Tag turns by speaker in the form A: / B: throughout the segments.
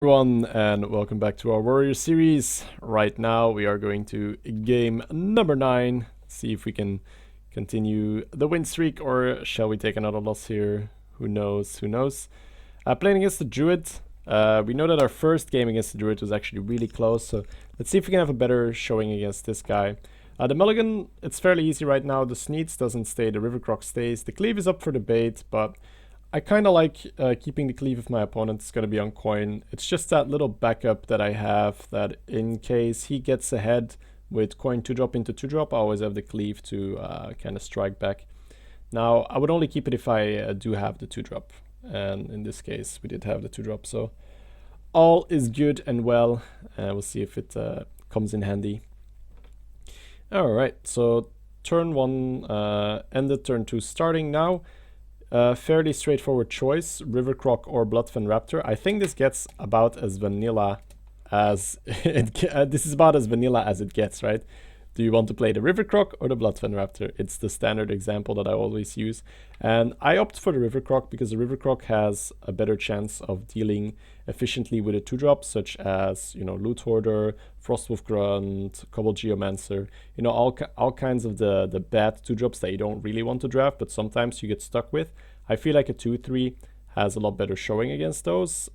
A: Everyone, and welcome back to our Warrior series. Right now we are going to game number 9. See if we can continue the win streak, or shall we take another loss here? Who knows, who knows. Playing against the Druid. We know that our first game against the Druid was actually really close, so let's see if we can have a better showing against this guy. The Mulligan, it's fairly easy right now. The Sneeds doesn't stay, the River Croc stays. The Cleave is up for debate, but I kind of like keeping the cleave if my opponent is going to be on coin. It's just that little backup that I have, that in case he gets ahead with coin 2-drop into 2-drop, I always have the cleave to kind of strike back. Now, I would only keep it if I do have the 2-drop. And in this case, we did have the 2-drop. So all is good and well. We'll see if it comes in handy. Alright, so turn 1 ended, turn 2 starting now. Fairly straightforward choice, River Croc or Bloodfen Raptor. I think this gets about as vanilla as this is about as vanilla as it gets, right? Do you want to play the River Croc or the Bloodfen Raptor? It's the standard example that I always use. And I opt for the River Croc because the River Croc has a better chance of dealing efficiently with a 2-drop, such as, you know, Loot Hoarder, Frostwolf Grunt, Cobble Geomancer, you know, all kinds of the bad 2-drops that you don't really want to draft, but sometimes you get stuck with. I feel like a 2-3 has a lot better showing against those.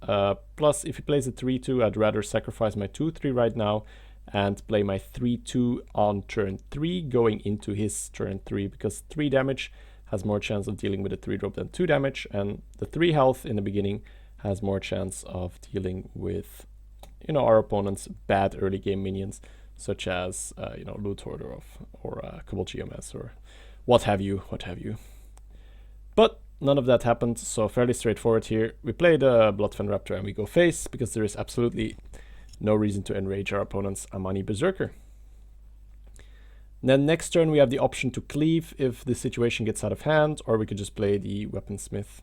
A: Plus, if he plays a 3-2, I'd rather sacrifice my 2-3 right now and play my 3-2 on turn 3 going into his turn 3, because 3 damage has more chance of dealing with a 3-drop than 2 damage, and the 3 health in the beginning has more chance of dealing with, you know, our opponent's bad early game minions, such as, you know, Loot Hoarder or Cobble Geomancer or what have you. But none of that happened, so fairly straightforward here. We play the Bloodfen Raptor and we go face, because there is absolutely no reason to enrage our opponent's Amani Berserker. Then next turn we have the option to cleave if the situation gets out of hand, or we could just play the Weaponsmith.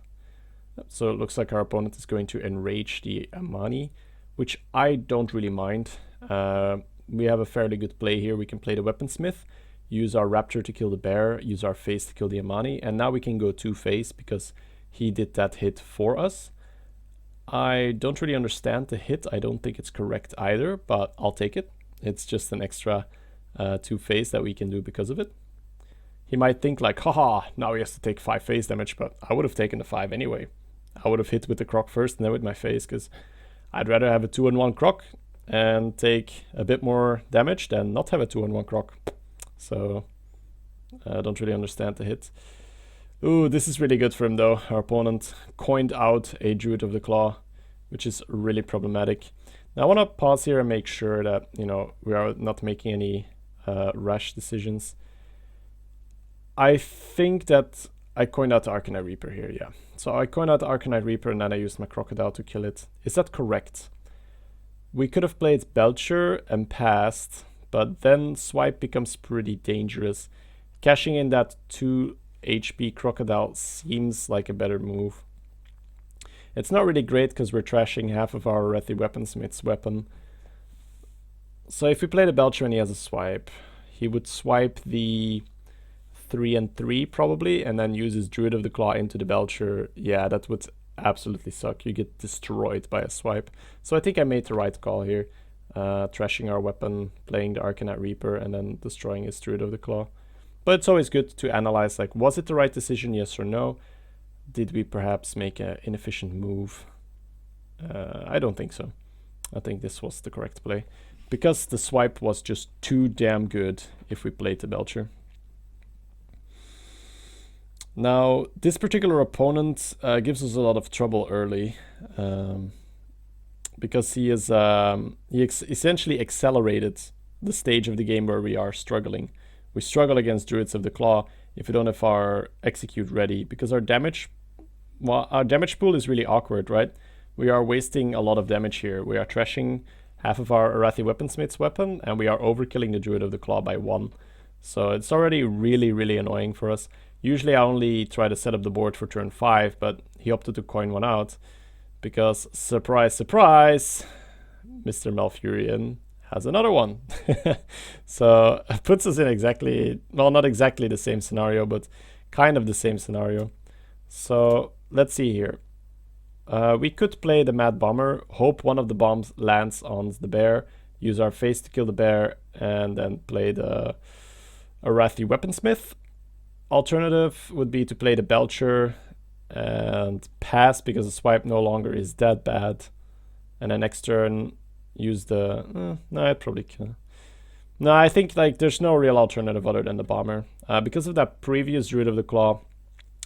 A: So it looks like our opponent is going to enrage the Amani, which I don't really mind. We have a fairly good play here. We can play the Weaponsmith, use our Raptor to kill the bear, use our face to kill the Amani, and now we can go 2-face because he did that hit for us. I don't really understand the hit. I don't think it's correct either, but I'll take it. It's just an extra 2-face that we can do because of it. He might think like, haha, now he has to take 5 face damage, but I would have taken the 5 anyway. I would have hit with the Croc first and then with my face, because I'd rather have a 2-on-1 Croc and take a bit more damage than not have a 2-on-1 Croc. So I don't really understand the hit. Ooh, this is really good for him though. Our opponent coined out a Druid of the Claw, which is really problematic. Now I want to pause here and make sure that, you know, we are not making any rash decisions. I think that I coined out the Arcanite Reaper here, yeah. So I coined out the Arcanite Reaper and then I used my Crocodile to kill it. Is that correct? We could have played Belcher and passed, but then Swipe becomes pretty dangerous. Cashing in that 2 HP Crocodile seems like a better move. It's not really great because we're trashing half of our Arathi Weaponsmith's weapon. So if we play the Belcher and he has a swipe, he would swipe the 3 and 3 probably, and then use his Druid of the Claw into the Belcher. Yeah, that would absolutely suck. You get destroyed by a swipe. So I think I made the right call here. Trashing our weapon, playing the Arcanite Reaper, and then destroying his Druid of the Claw. But it's always good to analyze, like, was it the right decision, yes or no? Did we perhaps make an inefficient move? I don't think so. I think this was the correct play, because the swipe was just too damn good if we played the Belcher. Now, this particular opponent gives us a lot of trouble early, because he is essentially accelerated the stage of the game where we are struggling. We struggle against Druids of the Claw if we don't have our execute ready, because our damage pool is really awkward, right? We are wasting a lot of damage here. We are trashing half of our Arathi Weaponsmith's weapon, and we are overkilling the Druid of the Claw by 1. So it's already really, really annoying for us. Usually I only try to set up the board for turn 5, but he opted to coin one out, because surprise, surprise, Mr. Malfurion has another one. So it puts us in exactly, well, not exactly the same scenario, but kind of the same scenario. So let's see here. We could play the Mad Bomber, hope one of the bombs lands on the bear, use our face to kill the bear, and then play the Arathi Weaponsmith. Alternative would be to play the Belcher and pass because the swipe no longer is that bad. And then next turn use the... no, I'd probably kill. No, I think like there's no real alternative other than the Bomber. Because of that previous Druid of the Claw,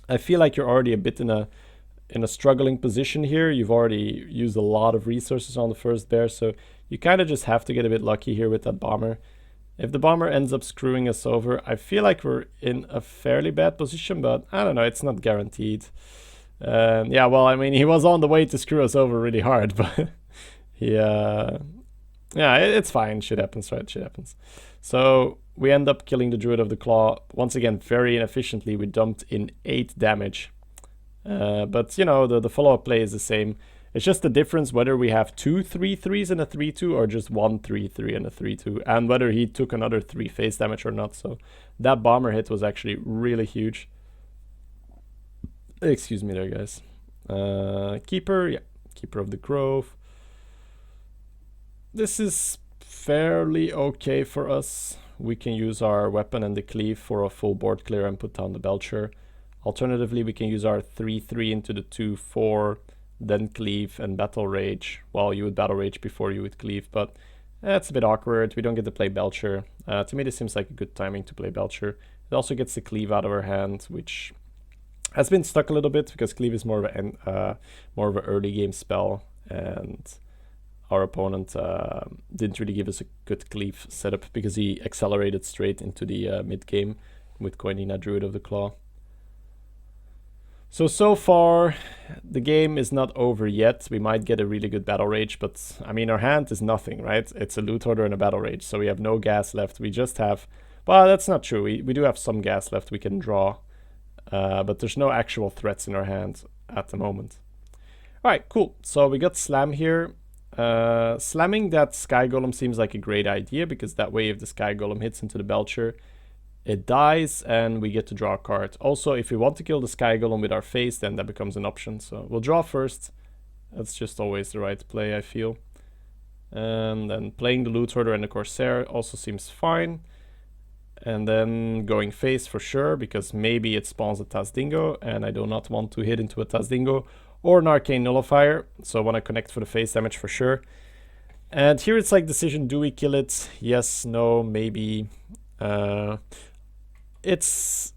A: I feel like you're already a bit in a struggling position here. You've already used a lot of resources on the first bear, so you kind of just have to get a bit lucky here with that Bomber. If the Bomber ends up screwing us over, I feel like we're in a fairly bad position, but I don't know, it's not guaranteed. Yeah, well, I mean, he was on the way to screw us over really hard, but yeah, it's fine. Shit happens, right? Shit happens. So we end up killing the Druid of the Claw. Once again, very inefficiently, we dumped in 8 damage. But, you know, the follow-up play is the same. It's just the difference whether we have 2 3/3s and a 3/2 or just 1 3/3 and a 3/2, and whether he took another 3 face damage or not. So that Bomber hit was actually really huge. Excuse me there, guys. Keeper, yeah, Keeper of the Grove. This is fairly okay for us. We can use our weapon and the cleave for a full board clear and put down the Belcher. Alternatively, we can use our 3/3 into the 2/4, then cleave and battle rage. Well, you would battle rage before you would cleave, but that's a bit awkward. We don't get to play Belcher. To me, this seems like a good timing to play Belcher. It also gets the cleave out of our hand, which has been stuck a little bit because cleave is more of an early game spell, and our opponent didn't really give us a good cleave setup because he accelerated straight into the mid game with Koinina Druid of the Claw. So far, the game is not over yet. We might get a really good Battle Rage, but I mean, our hand is nothing, right? It's a Loot Hoarder and a Battle Rage, so we have no gas left. We just have... Well, that's not true. We do have some gas left we can draw, but there's no actual threats in our hand at the moment. All right, cool. So we got Slam here. Slamming that Sky Golem seems like a great idea, because that way if the Sky Golem hits into the Belcher, it dies and we get to draw a card. Also, if we want to kill the Sky Golem with our face, then that becomes an option. So we'll draw first. That's just always the right play, I feel. And then playing the Loot Hoarder and the Corsair also seems fine. And then going face for sure, because maybe it spawns a Tazdingo, and I do not want to hit into a Tazdingo or an Arcane Nullifier. So I want to connect for the face damage for sure. And here it's like decision, do we kill it? Yes, no, maybe. It's,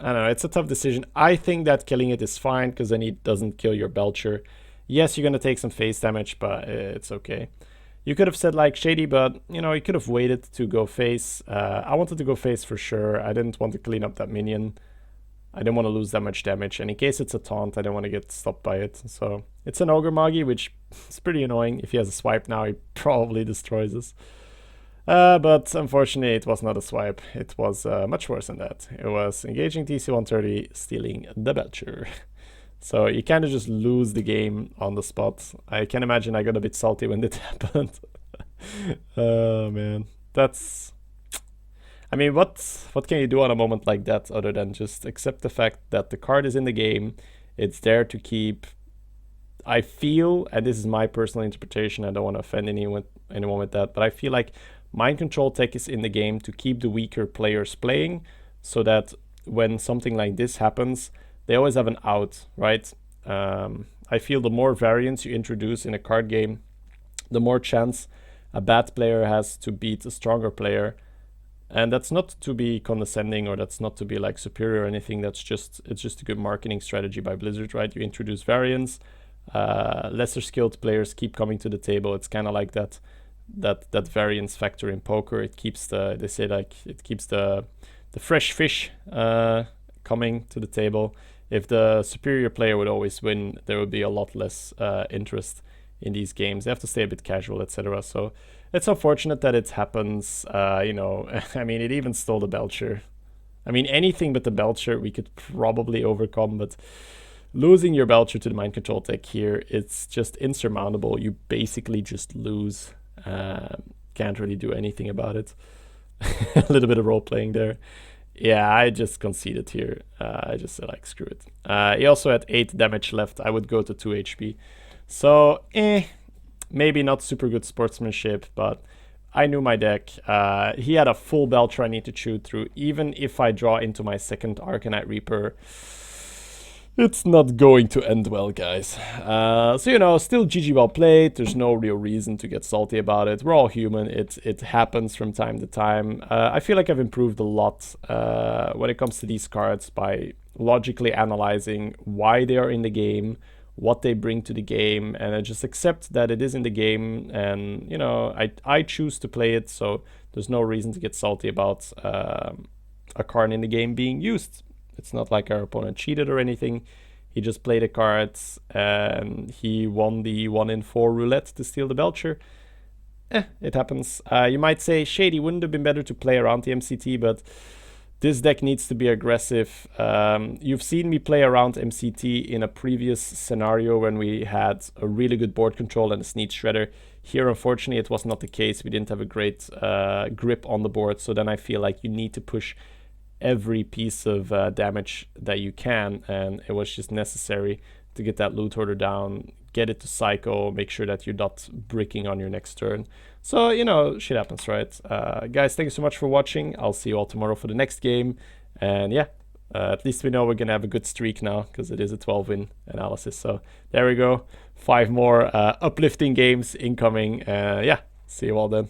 A: I don't know, it's a tough decision. I think that killing it is fine, because then it doesn't kill your Belcher. Yes, you're going to take some face damage, but it's okay. You could have said like Shady, but you know, you could have waited to go face. I wanted to go face for sure. I didn't want to clean up that minion. I didn't want to lose that much damage. And in case it's a taunt, I didn't want to get stopped by it. So it's an Ogre Magi, which is pretty annoying. If he has a swipe now, he probably destroys us. But unfortunately, it was not a swipe. It was much worse than that. It was engaging TC-130, stealing the Belcher. So you kind of just lose the game on the spot. I can imagine I got a bit salty when it happened. Oh, man. That's... I mean, what can you do on a moment like that other than just accept the fact that the card is in the game, it's there to keep... I feel, and this is my personal interpretation, I don't want to offend anyone with that, but I feel like Mind Control tech is in the game to keep the weaker players playing, so that when something like this happens, they always have an out, right? I feel the more variance you introduce in a card game, the more chance a bad player has to beat a stronger player. And that's not to be condescending, or that's not to be like superior or anything. It's just a good marketing strategy by Blizzard, right? You introduce variance, lesser skilled players keep coming to the table. It's kind of like that variance factor in poker. It keeps it keeps the fresh fish coming to the table. If the superior player would always win, there would be a lot less interest in these games. They have to stay a bit casual, etc. So it's unfortunate that it happens. You know, I mean, it even stole the Belcher. I mean, anything but the Belcher we could probably overcome, but losing your Belcher to the Mind Control tech here, it's just insurmountable. You basically just lose. Can't really do anything about it. A little bit of role playing there. Yeah, I just conceded here. I just said like screw it. He also had 8 damage left. I would go to 2 HP. So, maybe not super good sportsmanship, but I knew my deck. He had a full Belcher I need to chew through. Even if I draw into my second Arcanite Reaper, it's not going to end well, guys. So, you know, still GG well played. There's no real reason to get salty about it. We're all human. It happens from time to time. I feel like I've improved a lot when it comes to these cards by logically analyzing why they are in the game, what they bring to the game, and I just accept that it is in the game, and, you know, I choose to play it, so there's no reason to get salty about a card in the game being used. It's not like our opponent cheated or anything. He just played the cards and he won the 1 in 4 roulette to steal the Belcher. It happens. You might say, Shady, wouldn't have been better to play around the MCT, but this deck needs to be aggressive. You've seen me play around MCT in a previous scenario when we had a really good board control and a Sneed Shredder. Here, unfortunately, it was not the case. We didn't have a great grip on the board, so then I feel like you need to push every piece of damage that you can, and it was just necessary to get that loot hoarder down, get it to cycle, make sure that you're not bricking on your next turn. So, you know, shit happens, right? Guys, thank you so much for watching. I'll see you all tomorrow for the next game, and yeah, at least we know we're gonna have a good streak now, because it is a 12-win analysis. So there we go, 5 more uplifting games incoming. Yeah, see you all then.